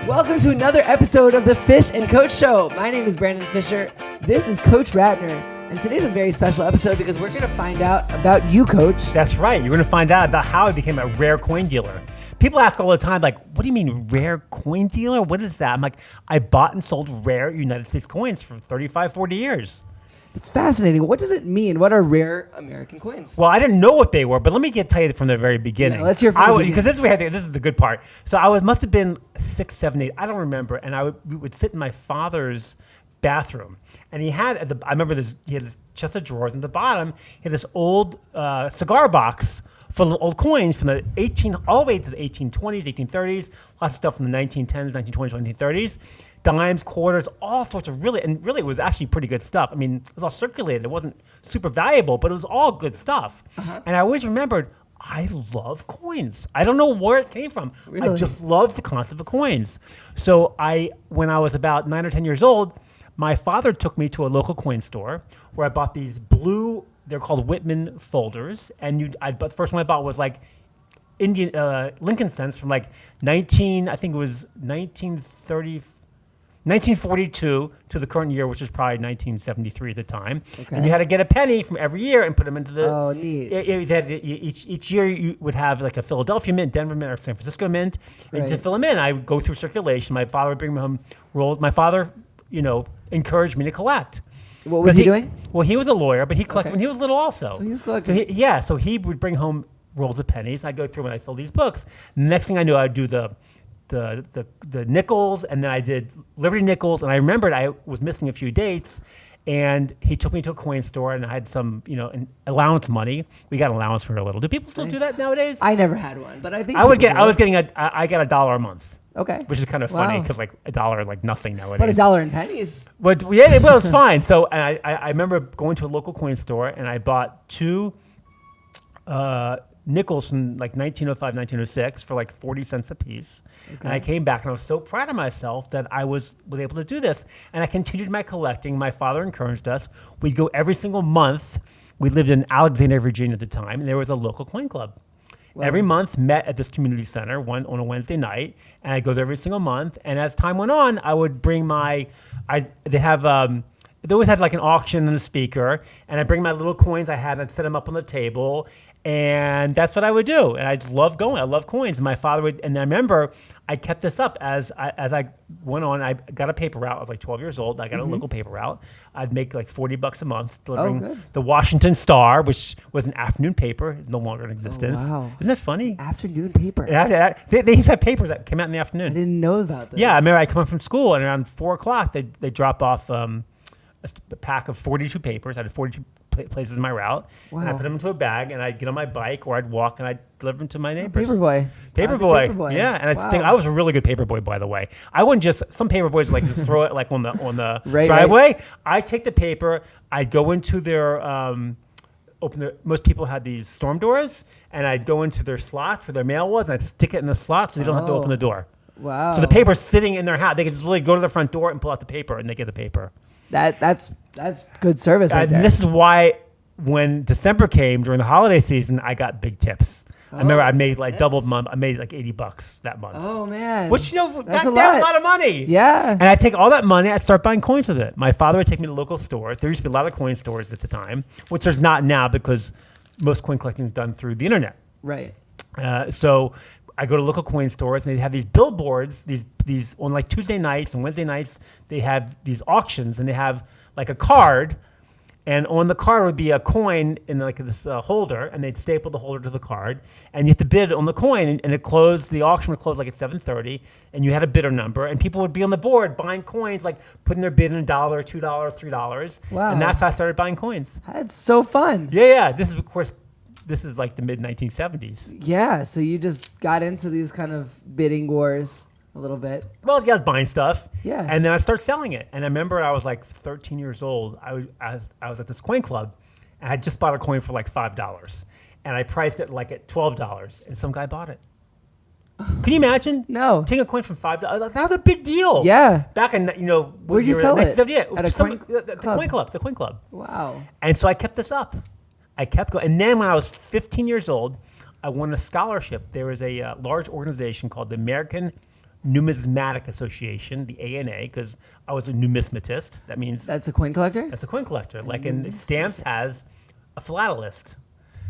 Welcome to another episode of the Fish and Coach Show. My name is Brandon Fisher. This is Coach Ratner. And today's a very special episode because we're going to find out about you, Coach. That's right. You're going to find out about how I became a rare coin dealer. People ask all the time, like, what do you mean rare coin dealer? What is that? I'm like, I bought and sold rare United States coins for 35, 40 years. It's fascinating. What does it mean? What are rare American coins? Well, I didn't know what they were, but let me tell you from the very beginning. Yeah, let's hear from the beginning. Because this is the good part. So I must have been 6, 7, 8. I don't remember. And we would sit in my father's bathroom. And he had, I remember he had this chest of drawers. In the bottom, he had this old cigar box full of old coins from all the way to the 1820s, 1830s, lots of stuff from the 1910s, 1920s, 1930s, dimes, quarters, all sorts of really it was actually pretty good stuff. I mean, it was all circulated. It wasn't super valuable, but it was all good stuff. Uh-huh. And I always remembered, I love coins. I don't know where it came from. Really? I just loved the concept of coins. So when I was about 9 or 10 years old, my father took me to a local coin store where I bought these blue, they're called Whitman folders. And the first one I bought was like Indian Lincoln cents from like 1942 to the current year, which is probably 1973 at the time. Okay. And you had to get a penny from every year and put them into the... Oh, neat. Each year you would have like a Philadelphia mint, Denver mint, or San Francisco mint. And to fill them in, I would go through circulation. My father would bring me home rolls. My father, encouraged me to collect. What was he doing? Well, he was a lawyer, but he collected when he was little also. So he was collecting. So he would bring home rolls of pennies. I'd go through and I'd fill these books. The next thing I knew, I'd do the nickels, and then I did Liberty nickels, and I remembered I was missing a few dates, and he took me to a coin store, and I had some, allowance money. We got allowance for a little. Do people still do that nowadays? I never had one, but I think I got $1 a month. Okay. Which is kind of funny because like $1 is like nothing nowadays. But $1 in pennies. But yeah, it was fine. So I remember going to a local coin store, and I bought 2 nickels from like 1905, 1906 for like 40 cents a piece. Okay. And I came back and I was so proud of myself that I was able to do this. And I continued my collecting. My father encouraged us. We'd go every single month. We lived in Alexandria, Virginia at the time, and there was a local coin club. Wow. Every month met at this community center on a Wednesday night, and I'd go there every single month. And as time went on, I would bring they always had like an auction and a speaker, and I'd bring my little coins I had, I'd set them up on the table, and that's what I would do. And I just loved going. I love coins. And my father would, and I remember I kept this up as I went on. I got a paper route. I was like 12 years old. I got a local paper route. I'd make like $40 a month delivering the Washington Star, which was an afternoon paper, no longer in existence. Oh, wow. Isn't that funny? Afternoon paper. Yeah, they used to have papers that came out in the afternoon. I didn't know about this. Yeah, I remember I come home from school, and around 4 o'clock, they drop off a pack of 42 papers. I had 42 places in my route. Wow. And I put them into a bag, and I'd get on my bike or I'd walk and I'd deliver them to my neighbors. Paperboy. Yeah. And I was a really good paperboy, by the way. I wouldn't some paperboys like just throw it like on the driveway. Right. I'd take the paper, I'd go into their, most people had these storm doors, and I'd go into their slots where their mail was, and I'd stick it in the slot so they don't have to open the door. Wow. So the paper's sitting in their house. They could just really go to the front door and pull out the paper, and they get the paper. That's good service right there. And this is why when December came during the holiday season, I got big tips. I remember I made like double month. I made like $80 that month. Oh man, which that's a lot of money. Yeah. And I'd take all that money. I'd start buying coins with it. My father would take me to local stores. There used to be a lot of coin stores at the time, which there's not now because most coin collecting is done through the internet. Right. So I go to local coin stores, and they have these billboards, these on like Tuesday nights and Wednesday nights, they have these auctions, and they have like a card, and on the card would be a coin in like this holder, and they'd staple the holder to the card, and you have to bid on the coin, and the auction would close like at 7:30, and you had a bidder number, and people would be on the board buying coins, like putting their bid in $1, $2, $3. Wow. And that's how I started buying coins. That's so fun. Yeah. This is, of course, like the mid-1970s. Yeah, so you just got into these kind of bidding wars a little bit. Well, yeah, I was buying stuff. Yeah. And then I started selling it. And I remember I was like 13 years old. I was at this coin club, and I had just bought a coin for like $5. And I priced it like at $12, and some guy bought it. Can you imagine? No. Taking a coin from $5. That was a big deal. Yeah. Back in, where'd you sell it? At a coin club. Wow. And so I kept this up. I kept going. And then when I was 15 years old, I won a scholarship. There was a large organization called the American Numismatic Association, the ANA, because I was a numismatist. That means That's a coin collector? that's a coin collector. Like in stamps has a philatelist.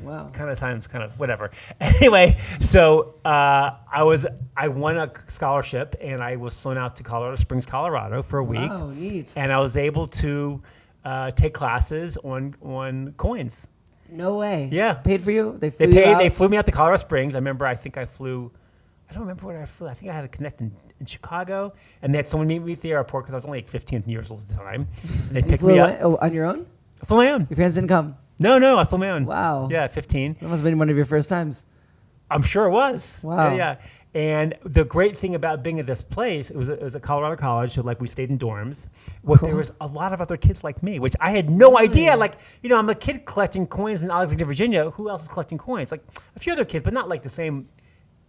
Wow. Kind of sounds kind of whatever. Anyway, so I won a scholarship and I was flown out to Colorado Springs, Colorado for a week. Wow, neat. And I was able to take classes on coins. No way. Yeah. Paid for you? They They flew you out? They flew me out to Colorado Springs. I remember. I think I flew. I don't remember where I flew. I think I had to connect in Chicago, and they had someone meet me at the airport because I was only like 15 years old at the time. And they You picked flew me up. on your own? I flew my own. Your parents didn't come? No, I flew my own. Wow. Yeah, 15. That must have been one of your first times. I'm sure it was. Wow. Yeah. And the great thing about being at this place, it was a Colorado college, so like we stayed in dorms. There was a lot of other kids like me, which I had no idea. Like, I'm a kid collecting coins in Alexandria, Virginia. Who else is collecting coins? Like a few other kids, but not like the same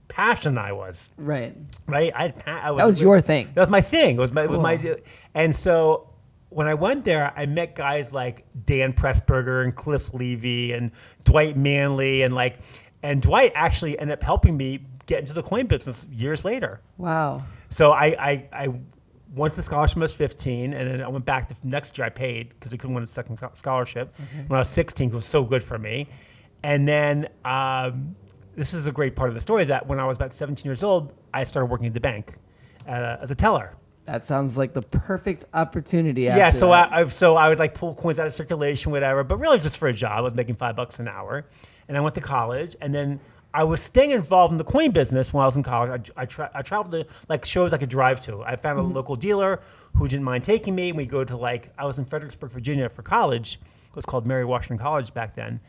passion I was. Right. Right. That was your thing. That was my thing. It was Cool. my. And so when I went there, I met guys like Dan Pressburger and Cliff Levy and Dwight Manley and Dwight actually ended up helping me get into the coin business years later. Wow. So I once the scholarship was 15, and then I went back the next year. I paid because I couldn't win a second scholarship. When I was 16, it was so good for me. And then this is a great part of the story is that when I was about 17 years old, I started working at the bank as a teller. That sounds like the perfect opportunity. Yeah, so that. I would like pull coins out of circulation, whatever, but really just for a job. I was making $5 an hour, and I went to college, and then I was staying involved in the coin business when I was in college. I traveled to like shows I could drive to. I found a local dealer who didn't mind taking me, and we go to I was in Fredericksburg, Virginia for college. It was called Mary Washington College back then.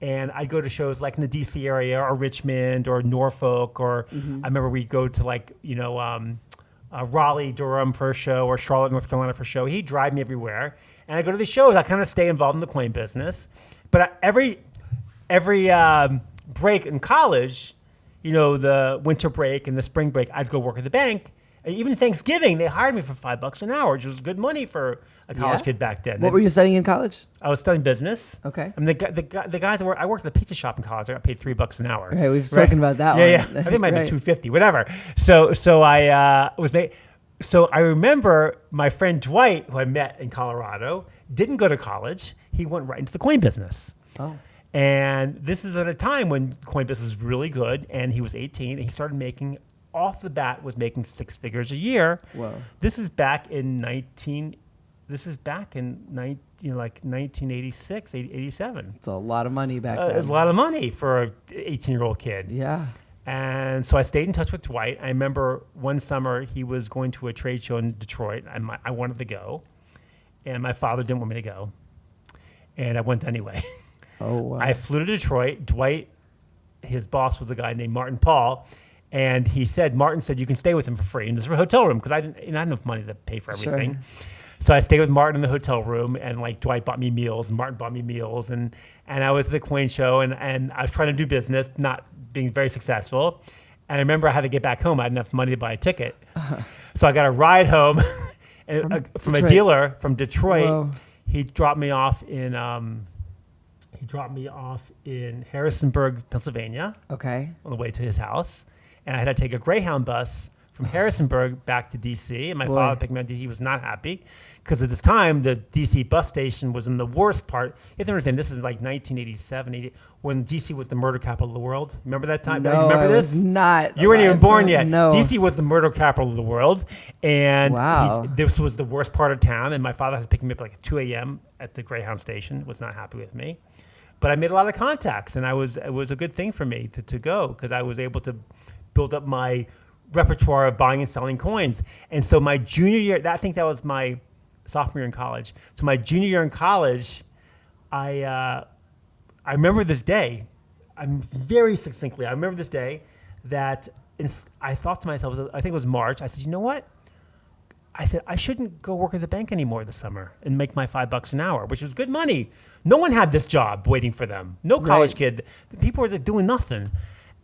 And I'd go to shows like in the D.C. area or Richmond or Norfolk, or I remember we'd go to Raleigh, Durham for a show, or Charlotte, North Carolina for a show. He'd drive me everywhere. And I go to these shows. I kind of stay involved in the coin business. But every break in college, the winter break and the spring break, I'd go work at the bank. And even Thanksgiving, they hired me for $5 an hour, which was good money for a college kid back then. What were you studying in college? I was studying business. Okay. I mean, the guys that I worked at the pizza shop in college. I got paid $3 an hour. Right, we've spoken about that yeah, one. Yeah, I think it might be $2.50, whatever. So I was made. So I remember my friend Dwight, who I met in Colorado, didn't go to college. He went right into the coin business. Oh. And this is at a time when coin business was really good, and he was 18, and he started making, off the bat, was making 6 figures a year. Whoa. This is back in 1986, 87. It's a lot of money back then. It's a lot of money for an 18-year-old kid. Yeah. And so I stayed in touch with Dwight. I remember one summer he was going to a trade show in Detroit. I wanted to go, and my father didn't want me to go, and I went anyway. Oh, wow. I flew to Detroit. Dwight, his boss was a guy named Martin Paul, and Martin said you can stay with him for free in this hotel room because I didn't have enough money to pay for everything. Sure. So I stayed with Martin in the hotel room, and Dwight bought me meals, and Martin bought me meals, and I was at the coin show, and I was trying to do business, not being very successful. And I remember I had to get back home. I had enough money to buy a ticket. So I got a ride home from a dealer from Detroit. Whoa. He dropped me off in Harrisonburg, Pennsylvania. Okay. On the way to his house. And I had to take a Greyhound bus from Harrisonburg back to D.C. And my father picked me up. He was not happy because at this time, the D.C. bus station was in the worst part. You have to understand, this is like 1987, 80, when D.C. was the murder capital of the world. Remember that time? No, remember this? I was not. You weren't even born yet. No. D.C. was the murder capital of the world. And Wow. this was the worst part of town. And my father had to pick me up like at 2 a.m. at the Greyhound station. Was not happy with me. But I made a lot of contacts, and it was a good thing for me to go because I was able to build up my repertoire of buying and selling coins. And so my junior year, I think that was my sophomore year in college. So my junior year in college, I remember this day. I'm very succinctly. I remember this day that I thought to myself, I think it was March. I said, you know what? I said, I shouldn't go work at the bank anymore this summer and make my $5 an hour, which was good money. No one had this job waiting for them. No college kid. People were doing nothing.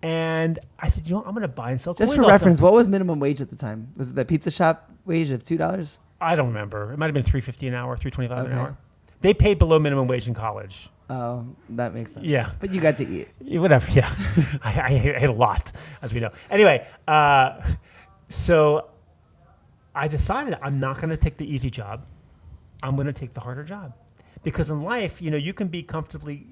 And I said, I'm going to buy and sell coins. Just for reference, what was minimum wage at the time? Was it the pizza shop wage of $2? I don't remember. It might have been $3.50 an hour, $3.25 an hour. They paid below minimum wage in college. Oh, that makes sense. Yeah. But you got to eat. Whatever, yeah. I ate a lot, as we know. Anyway, So I decided I'm not going to take the easy job. I'm going to take the harder job. Because in life, you can be comfortably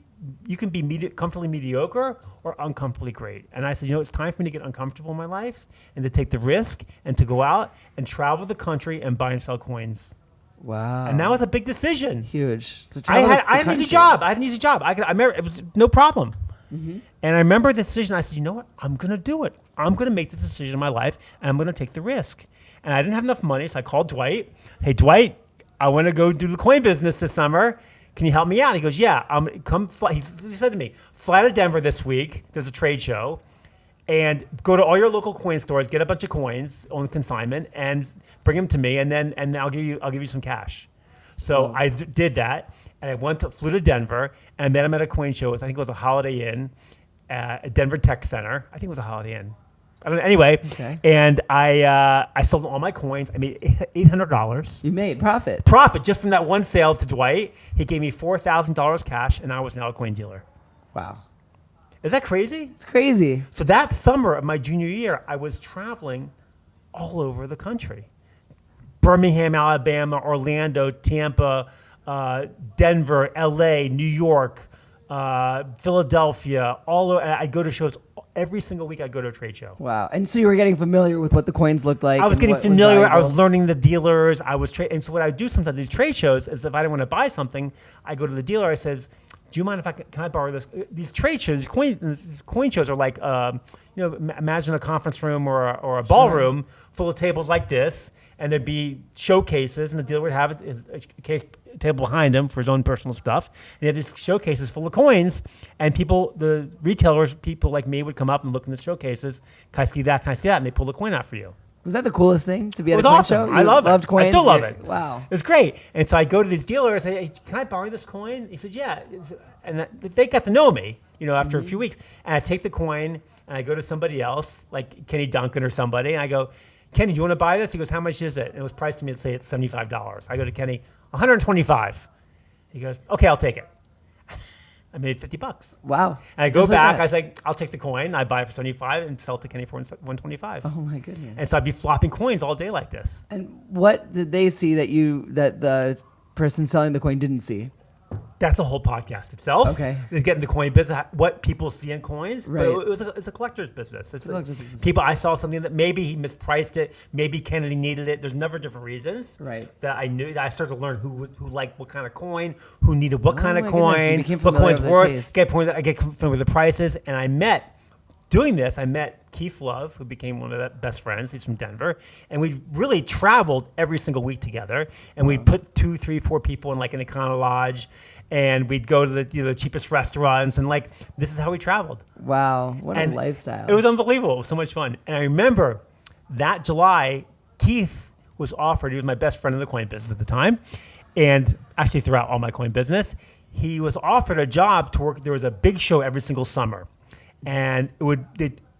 mediocre or uncomfortably great. And I said, it's time for me to get uncomfortable in my life and to take the risk and to go out and travel the country and buy and sell coins. Wow. And that was a big decision. Huge. I had an easy job. I remember it was no problem. Mm-hmm. And I remember the decision. I said, you know what? I'm going to do it. I'm going to make this decision in my life, and I'm going to take the risk. And I didn't have enough money, so I called Dwight. Hey, Dwight, I want to go do the coin business this summer. Can you help me out? He goes, yeah. He said to me, fly to Denver this week. There's a trade show. And go to all your local coin stores, get a bunch of coins on consignment, and bring them to me, and then I'll give you some cash. So I did that, and I flew to Denver, and I met him at a coin show. I think it was a Holiday Inn at Denver Tech Center. I think it was a Holiday Inn. I don't know. Anyway, okay. And I sold all my coins. I made $800. You made profit. Profit just from that one sale to Dwight. He gave me $4,000 cash, and I was now a coin dealer. Wow. Is that crazy? It's crazy. So that summer of my junior year, I was traveling all over the country. Birmingham, Alabama, Orlando, Tampa, Denver, LA, New York, Philadelphia, all over. I go to shows every single week. I go to a trade show. Wow. And so you were getting familiar with what the coins looked like. I was getting familiar. I was learning the dealers. And so what I do sometimes at these trade shows is if I don't want to buy something, I go to the dealer. I says, do you mind if can I borrow this? These trade shows, these coin shows are like, imagine a conference room or a ballroom full of tables like this, and there'd be showcases, and the dealer would have a table behind him for his own personal stuff. And he had these showcases full of coins, and the retailers, people like me would come up and look in the showcases. Can I see that? Can I see that? And they pull the coin out for you. Was that the coolest thing to be at a coin awesome. Show? I loved coins. I still love it. Wow. It was great. And so I go to these dealers and say, hey, can I borrow this coin? He said, yeah. And they got to know me, after a few weeks. And I take the coin and I go to somebody else, like Kenny Duncan or somebody, and I go, Kenny, do you want to buy this? He goes, how much is it? And it was priced to me, let's say it's $75. I go to Kenny, $125. He goes, okay, I'll take it. I made $50. Wow. And I go back. I was like, I'll take the coin. I buy it for $75 and sell it to Kenny for $125. Oh my goodness. And so I'd be flopping coins all day like this. And what did they see that the person selling the coin didn't see? That's a whole podcast itself. Okay. Is getting the coin business, what people see in coins. Right. But it's a collector's business. People, I saw something that maybe he mispriced it. Maybe Kennedy needed it. There's never different reasons. Right. That I knew. That I started to learn who liked what kind of coin, who needed what kind of coin, what coin's worth. I get familiar with the prices. And I met Keith Love, who became one of the best friends. He's from Denver. And we really traveled every single week together. And we'd put 2, 3, 4 people in like an Econo Lodge. And we'd go to the cheapest restaurants. And this is how we traveled. Wow. What a lifestyle. It was unbelievable. It was so much fun. And I remember that July, Keith was offered, he was my best friend in the coin business at the time. And actually throughout all my coin business, he was offered a job to work. There was a big show every single summer. And it was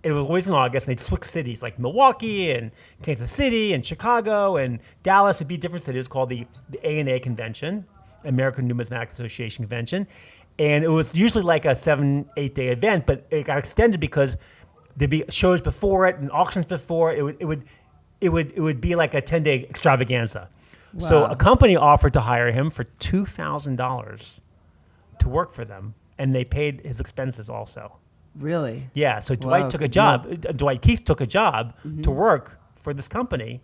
always in August, and they'd switch cities like Milwaukee and Kansas City and Chicago and Dallas. It'd be different cities. It was called the ANA Convention, American Numismatic Association Convention. And it was usually like a 7-8 day event, but it got extended because there'd be shows before it and auctions before it. It would be like a 10-day extravaganza. Wow. So a company offered to hire him for $2,000 to work for them, and they paid his expenses also. Really? Yeah. So Dwight took a job. Dwight Keith took a job to work for this company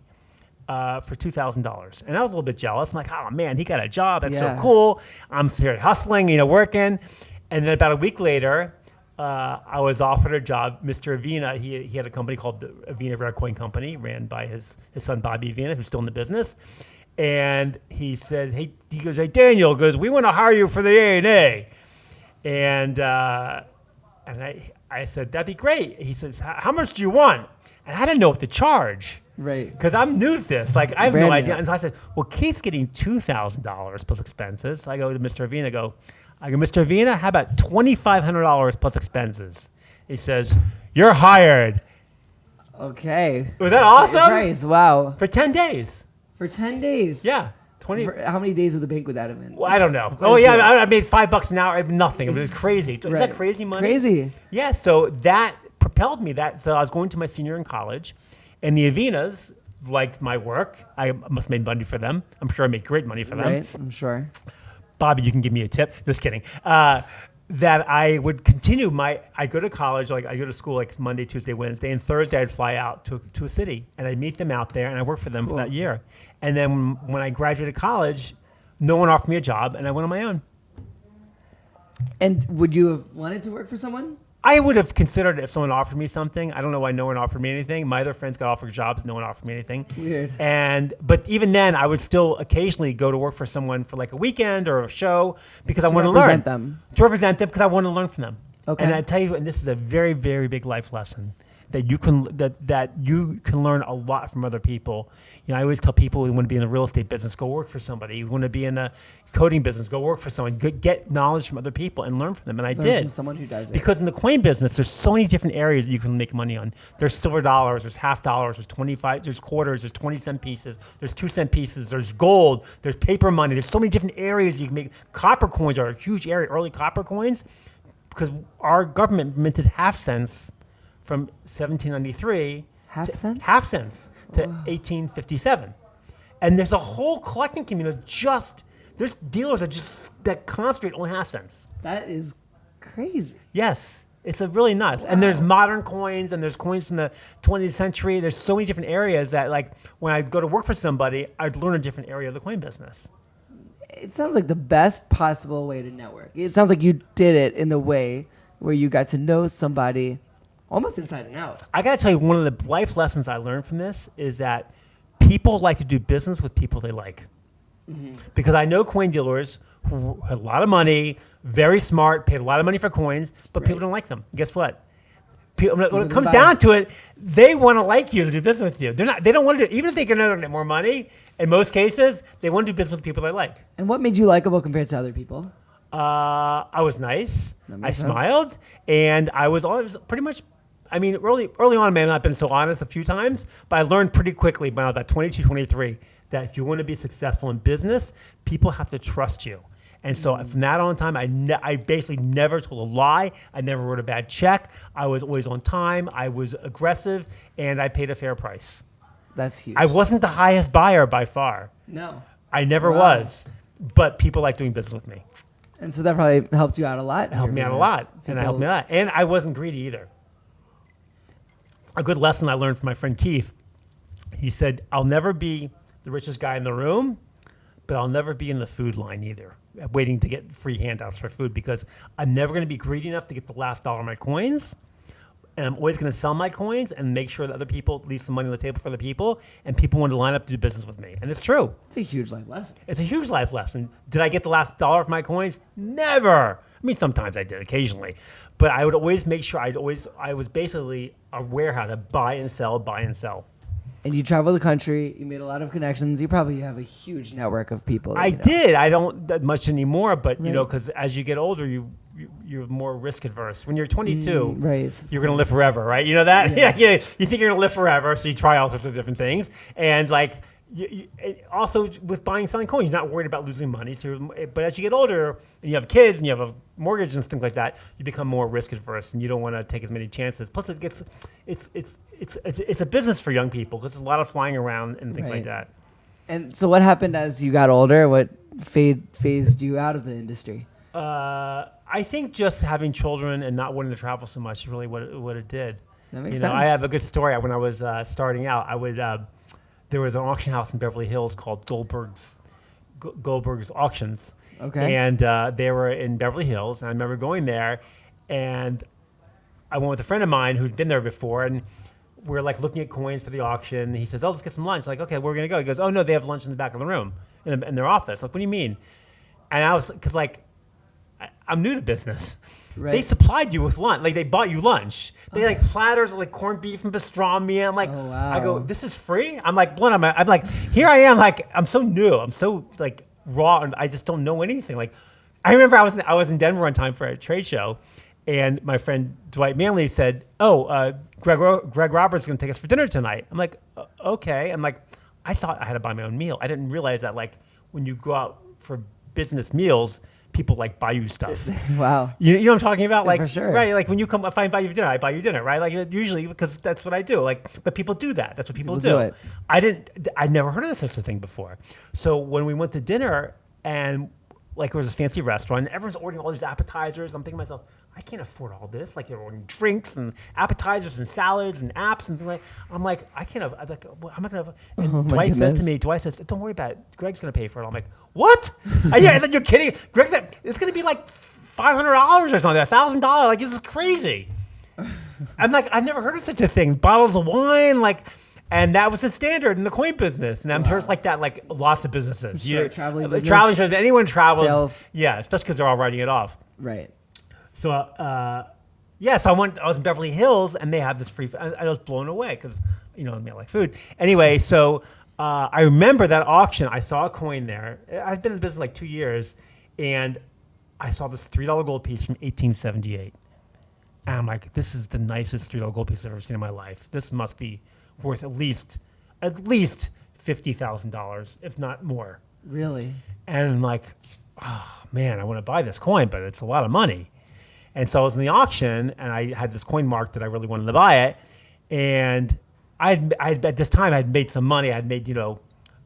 for $2,000, and I was a little bit jealous. I'm like, oh man, he got a job. That's so cool. I'm here hustling, working. And then about a week later, I was offered a job. Mr. Avina, he had a company called the Avina Rare Coin Company, ran by his son Bobby Avina, who's still in the business. And he said, he goes, hey Daniel, we want to hire you for the A&A. And I said, that'd be great. He says, how much do you want? And I didn't know what to charge. Right. Because I'm new to this. I have no idea. And so I said, well, Keith's getting $2,000 plus expenses. I go to Mr. Avina, Mr. Avina, how about $2,500 plus expenses? He says, you're hired. Okay. Was that awesome? Price. Wow. For 10 days. For 10 days? Yeah. How many days of the bank would that have been? Well, I don't know. I made $5 an hour. Nothing. It was crazy. Is that crazy money? Crazy. Yeah. So that propelled me. So I was going to my senior in college, And the Avinas liked my work. I must have made money for them. I'm sure I made great money for them. Right, I'm sure. Bobby, you can give me a tip. Just kidding. That I would continue I go to college, like I go to school like Monday, Tuesday, Wednesday, and Thursday I'd fly out to a city and I'd meet them out there and I work for them for that year. And then when I graduated college, no one offered me a job and I went on my own. And would you have wanted to work for someone? I would have considered it if someone offered me something. I don't know why no one offered me anything. My other friends got offered jobs. No one offered me anything. Weird. But even then, I would still occasionally go to work for someone for like a weekend or a show because I want to learn. To represent them because I want to learn from them. Okay. And I tell you, and this is a very, very big life lesson that you can learn a lot from other people. You know, I always tell people who want to be in the real estate business, go work for somebody. You want to be in the coding business, go work for someone. Get knowledge from other people and learn from them. And I did. From someone who does it. Because in the coin business, there's so many different areas that you can make money on. There's silver dollars, there's half dollars, there's 25, there's quarters, there's 20-cent pieces, there's 2-cent pieces, there's gold, there's paper money. There's so many different areas you can make. Copper coins are a huge area, early copper coins, because our government minted half cents from 1793 half cents to 1857. And there's a whole collecting community there's dealers that concentrate on half cents. That is crazy. Yes, it's a really nuts. Wow. And there's modern coins and there's coins from the 20th century. There's so many different areas that like when I go to work for somebody, I'd learn a different area of the coin business. It sounds like the best possible way to network. It sounds like you did it in a way where you got to know somebody almost inside and out. I got to tell you, one of the life lessons I learned from this is that people like to do business with people they like. Mm-hmm. Because I know coin dealers who had a lot of money, very smart, paid a lot of money for coins, but people don't like them. Guess what? When it comes down to it, they want to like you to do business with you. They don't want to do, even if they can earn more money, in most cases, they want to do business with people they like. And what made you likable compared to other people? I was nice. I smiled, and I was always pretty much. I mean, early on, I may have not been so honest a few times, but I learned pretty quickly when I was at 22, 23, that if you want to be successful in business, people have to trust you. And so from that on time, I basically never told a lie. I never wrote a bad check. I was always on time. I was aggressive, and I paid a fair price. That's huge. I wasn't the highest buyer by far. No. I never was, but people like doing business with me. And so that probably helped you out a lot. It helped me out a lot, and it helped me out. And I wasn't greedy either. A good lesson I learned from my friend Keith, he said, I'll never be the richest guy in the room, but I'll never be in the food line either, waiting to get free handouts for food, because I'm never going to be greedy enough to get the last dollar of my coins. And I'm always going to sell my coins and make sure that other people leave some money on the table for other people, and people want to line up to do business with me. And it's true. It's a huge life lesson. It's a huge life lesson. Did I get the last dollar of my coins? Never. I mean, sometimes I did, occasionally. But I would always make sure I was basically aware how to buy and sell. And you travel the country. You made a lot of connections. You probably have a huge network of people. I did. I don't that much anymore, but you know, because as you get older, you're more risk adverse. When you're 22, you're going to live forever, right? You know that? Yeah. You think you're going to live forever, so you try all sorts of different things. And like, also with buying and selling coins, you're not worried about losing money. But as you get older and you have kids and you have a mortgage and things like that, you become more risk adverse and you don't want to take as many chances. Plus, it's a business for young people because there's a lot of flying around and things like that. And so, what happened as you got older? What phased you out of the industry? I think just having children and not wanting to travel so much is really what it did. That makes sense. I have a good story. When I was starting out, there was an auction house in Beverly Hills called Goldberg's Auctions. Okay. And they were in Beverly Hills, and I remember going there, and I went with a friend of mine who'd been there before, and we're like looking at coins for the auction. And he says, "Oh, let's get some lunch." Like, okay, where are we gonna go? He goes, "Oh no, they have lunch in the back of the room, in their office." Like, what do you mean? And I was, because like, I'm new to business. Right. They supplied you with lunch. Like, they bought you lunch. They had like platters of like corned beef and pastrami. I'm like, oh, wow. I go, this is free? I'm like, blunt. I'm like, here I am. Like, I'm so new. I'm so like raw, and I just don't know anything. Like, I remember I was in Denver one time for a trade show, and my friend Dwight Manley said, "Oh, Greg Roberts is going to take us for dinner tonight." I'm like, okay. I'm like, I thought I had to buy my own meal. I didn't realize that like when you go out for business meals, people like buy you stuff. Wow. You know what I'm talking about? Like, for sure. right? Like when you come, if I invite you to dinner, I buy you dinner, right? Like usually because that's what I do. Like, but people do that. That's what people do. it. I never heard of such a thing before. So when we went to dinner and like it was this fancy restaurant, and everyone's ordering all these appetizers. I'm thinking to myself, I can't afford all this. Like they're ordering drinks and appetizers and salads and apps and things like. I'm like, I can't have. I'm like, well, I'm not gonna. And Dwight says to me, don't worry about it. Greg's gonna pay for it. I'm like, what? Yeah, and then you're kidding. Greg said it's gonna be like $500 or something, $1,000. Like this is crazy. I'm like, I've never heard of such a thing. Bottles of wine, like. And that was the standard in the coin business. And I'm sure it's like that, like lots of businesses. Sure, traveling business. Traveling, anyone travels. Sales. Yeah, especially because they're all writing it off. Right. So, so I was in Beverly Hills and they have this free, I was blown away because, I like food. Anyway, so I remember that auction. I saw a coin there. I've been in the business like 2 years and I saw this $3 gold piece from 1878. And I'm like, this is the nicest $3 gold piece I've ever seen in my life. This must be worth at least $50,000, if not more. Really? And I'm like, oh man, I want to buy this coin, but it's a lot of money. And so I was in the auction, and I had this coin marked that I really wanted to buy it. And I at this time I had made some money. I had made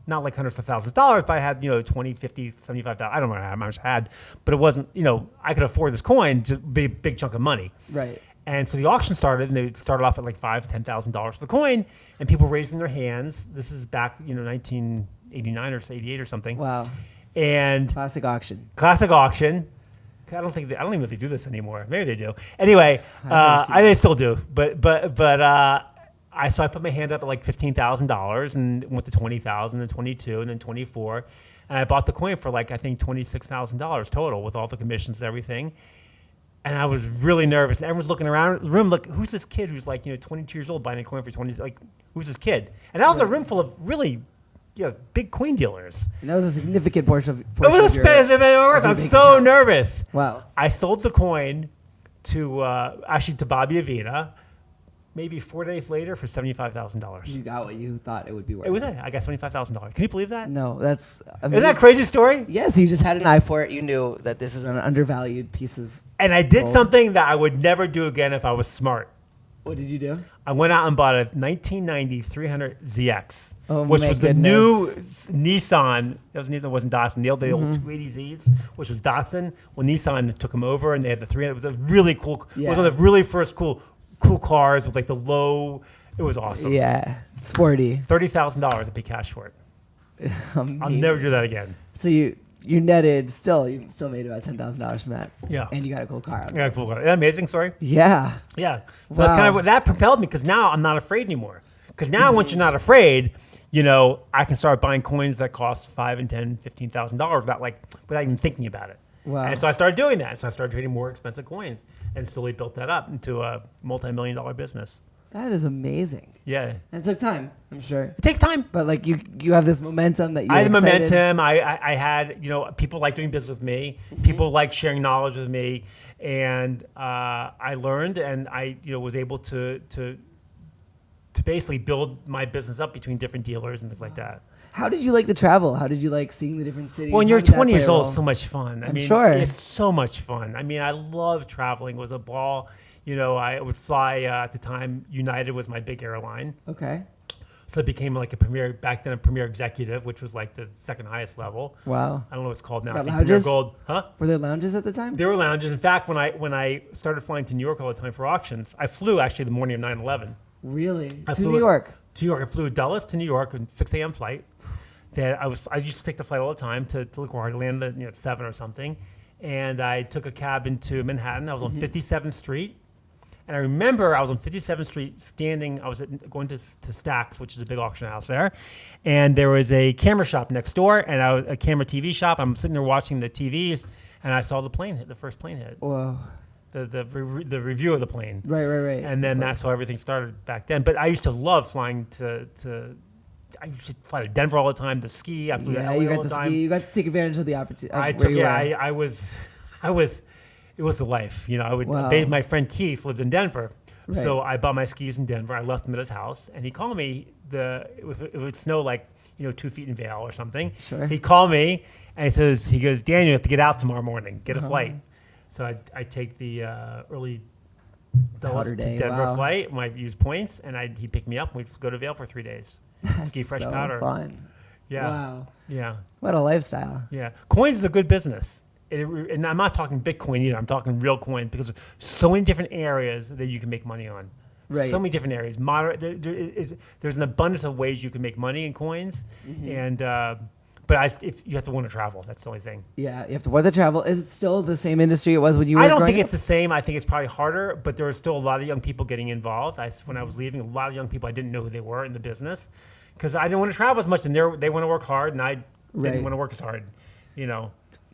not like hundreds of thousands of dollars, but I had 20, 50, 75,000. I don't know how much I had, but it wasn't I could afford this coin to be a big chunk of money. Right. And so the auction started, and they started off at like $5,000, $10,000 for the coin, and people raising their hands. This is back, 1989 or 88 or something. Wow. And Classic auction. I don't even know if they do this anymore. Maybe they do. Anyway, they still do. But so I put my hand up at like $15,000 and went to $20,000, then $22,000, and then $24,000, and I bought the coin for like I think $26,000 total with all the commissions and everything. And I was really nervous. And everyone's looking around the room, like, who's this kid who's like, 22 years old buying a coin for 20? Like, who's this kid? And I was in a room full of really, big coin dealers. And that was a significant portion of. It was I was so nervous. Wow. I sold the coin to Bobby Avina, maybe 4 days later for $75,000. You got what you thought it would be worth. It was it. I got $75,000. Can you believe that? No, that's amazing. Isn't that a crazy story? Yes, you just had an eye for it. You knew that this is an undervalued piece of. And I did something that I would never do again if I was smart. What did you do? I went out and bought a 1990 300 ZX, Oh, which my was the goodness. new Nissan. It was Nissan, it wasn't Datsun. The old 280Zs, which was Datsun. Well, Nissan took them over, and they had the 300. It was a really cool. It was one of the really first cool cars with like the low. It was awesome. Yeah, sporty. $30,000 to pay cash for it. I'll never do that again. So you netted you still made about $10,000 from that. Yeah. And you got a cool car. Yeah, cool car. Isn't that amazing story? Yeah. Yeah. So that's kind of what that propelled me because now I'm not afraid anymore. Because now once you're not afraid, I can start buying coins that cost $5,000 and $10,000, $15,000 without even thinking about it. Wow. And so I started doing that. So I started trading more expensive coins and slowly built that up into a multi-million-dollar business. That is amazing. Yeah. And it took time, I'm sure. It takes time. But like you have this momentum that you. I had the momentum. I had people like doing business with me. People like sharing knowledge with me, and I learned, and I was able to basically build my business up between different dealers and things like that. How did you like the travel? How did you like seeing the different cities? Well, when you're 20 years old, it's so much fun. I'm sure. It's so much fun. I mean, I love traveling. It was a ball. I would fly at the time. United was my big airline. Okay. So it became like a premier executive, which was like the second highest level. Wow. I don't know what it's called now. Lounges? Premier Gold. Huh? Were there lounges at the time? There were lounges. In fact, when I started flying to New York all the time for auctions, I flew actually the morning of 9/11. Really? To New New York? To New York. I flew Dulles to New York on 6 a.m. flight. I used to take the flight all the time to LaGuardia. I landed at 7 or something. And I took a cab into Manhattan. I was on 57th Street. And I remember I was on 57th Street standing. I was going to Stack's, which is a big auction house there. And there was a camera shop next door and a camera TV shop. I'm sitting there watching the TVs. And I saw the first plane hit. Whoa. The review of the plane. Right. And then that's how everything started back then. But I used to love flying I used to fly to Denver all the time to ski. I flew to LA all the time. You got to take advantage of the opportunity. It was the life. I would Wow. my friend Keith lived in Denver. Right. So I bought my skis in Denver. I left him at his house and he called me it would snow like, 2 feet in Vail or something. Sure. He called me and he goes, Daniel, you have to get out tomorrow morning, get a flight. So I take the early Dallas to Denver flight. I use points, and he picked me up. And we go to Vail for 3 days. Ski fresh powder. Fun. Yeah. Wow. Yeah. What a lifestyle. Yeah. Coins is a good business. And I'm not talking Bitcoin either. I'm talking real coin because there's so many different areas that you can make money on. Right. So many different areas. There's an abundance of ways you can make money in coins, and if you have to want to travel, that's the only thing. Yeah, you have to want to travel. Is it still the same industry it was when you were? I don't think growing it's the same. I think it's probably harder, but there are still a lot of young people getting involved. When I was leaving, a lot of young people I didn't know who they were in the business because I didn't want to travel as much, and they want to work hard, and I didn't want to work as hard.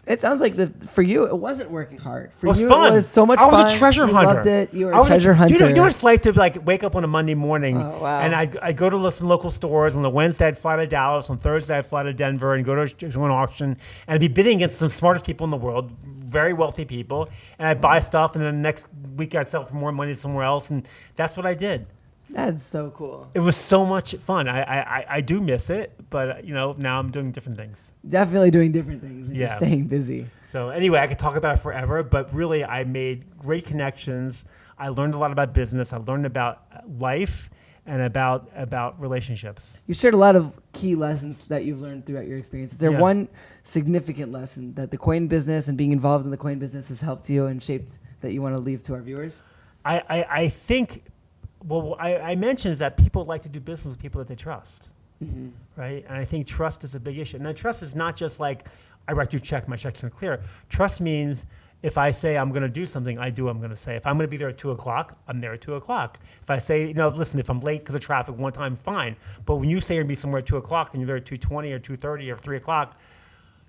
It sounds like for you, it wasn't working hard. For it was you, fun. it was so much fun. I was a treasure hunter. You loved it. You were a treasure hunter. You know what it's like to wake up on a Monday morning wow. and I go to some local stores. On the Wednesday, I'd fly to Dallas. On Thursday, I'd fly to Denver and go to an auction. And I'd be bidding against some smartest people in the world, very wealthy people. And I'd buy stuff, and then the next week I'd sell for more money somewhere else. And that's what I did. That's so cool. It was so much fun. I do miss it, but now I'm doing different things. Definitely doing different things and you're staying busy. So anyway, I could talk about it forever, but really I made great connections. I learned a lot about business. I learned about life and about relationships. You shared a lot of key lessons that you've learned throughout your experience. Is there one significant lesson that the coin business and being involved in the coin business has helped you and shaped that you want to leave to our viewers? I think... Well, I mentioned is that people like to do business with people that they trust, right? And I think trust is a big issue. And trust is not just like I write you a check, my check's going to clear. Trust means if I say I'm going to do something, I do what I'm going to say. If I'm going to be there at 2 o'clock, I'm there at 2 o'clock. If I say, listen, if I'm late because of traffic one time, fine. But when you say you're going to be somewhere at 2 o'clock and you're there at 2:20 or 2:30 or 3 o'clock,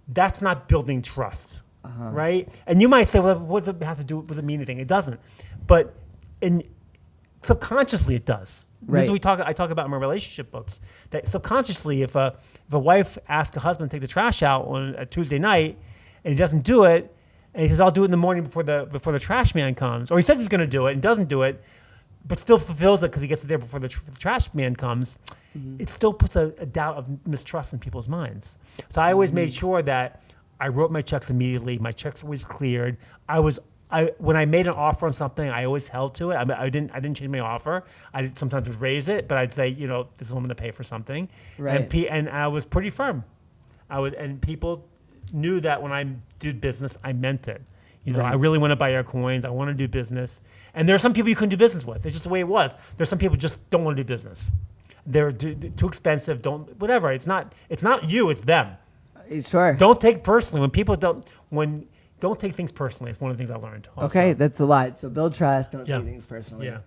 that's not building trust, right? And you might say, well, what does it have to do? Does it mean anything? It doesn't. But subconsciously it does. Right. This is what I talk about in my relationship books. That subconsciously, if a wife asks a husband to take the trash out on a Tuesday night and he doesn't do it, and he says, I'll do it in the morning before the trash man comes, or he says he's going to do it and doesn't do it, but still fulfills it because he gets it there before the trash man comes, it still puts a doubt of mistrust in people's minds. So I always made sure that I wrote my checks immediately. My checks were always cleared. When I made an offer on something, I always held to it. I didn't change my offer. I sometimes would raise it, but I'd say, this is what I'm going to pay for something. Right. And I was pretty firm. And people knew that when I did business, I meant it. I really want to buy your coins. I want to do business. And there are some people you couldn't do business with. It's just the way it was. There's some people just don't want to do business. They're too expensive. Whatever. It's not you. It's them. Sure. Don't take personally when people don't take things personally. It's one of the things I learned. Also. Okay, that's a lot. So build trust. Don't take things personally. Yeah.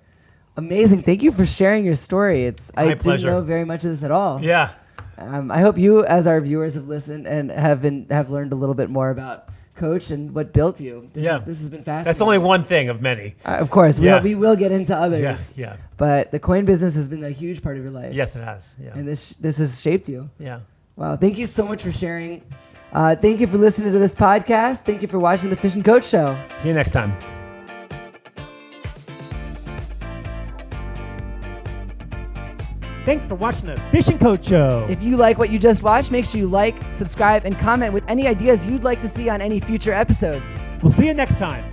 Amazing. Thank you for sharing your story. I pleasure. didn't know very much of this at all. Yeah. I hope you, as our viewers, have listened and have learned a little bit more about Coach and what built you. This has been fascinating. That's only one thing of many. Of course, we will get into others. Yeah. But the coin business has been a huge part of your life. Yes, it has. Yeah. And this has shaped you. Yeah. Wow. Thank you so much for sharing. Thank you for listening to this podcast. Thank you for watching the Fish and Coach Show. See you next time. Thanks for watching the Fish and Coach Show. If you like what you just watched, make sure you like, subscribe, and comment with any ideas you'd like to see on any future episodes. We'll see you next time.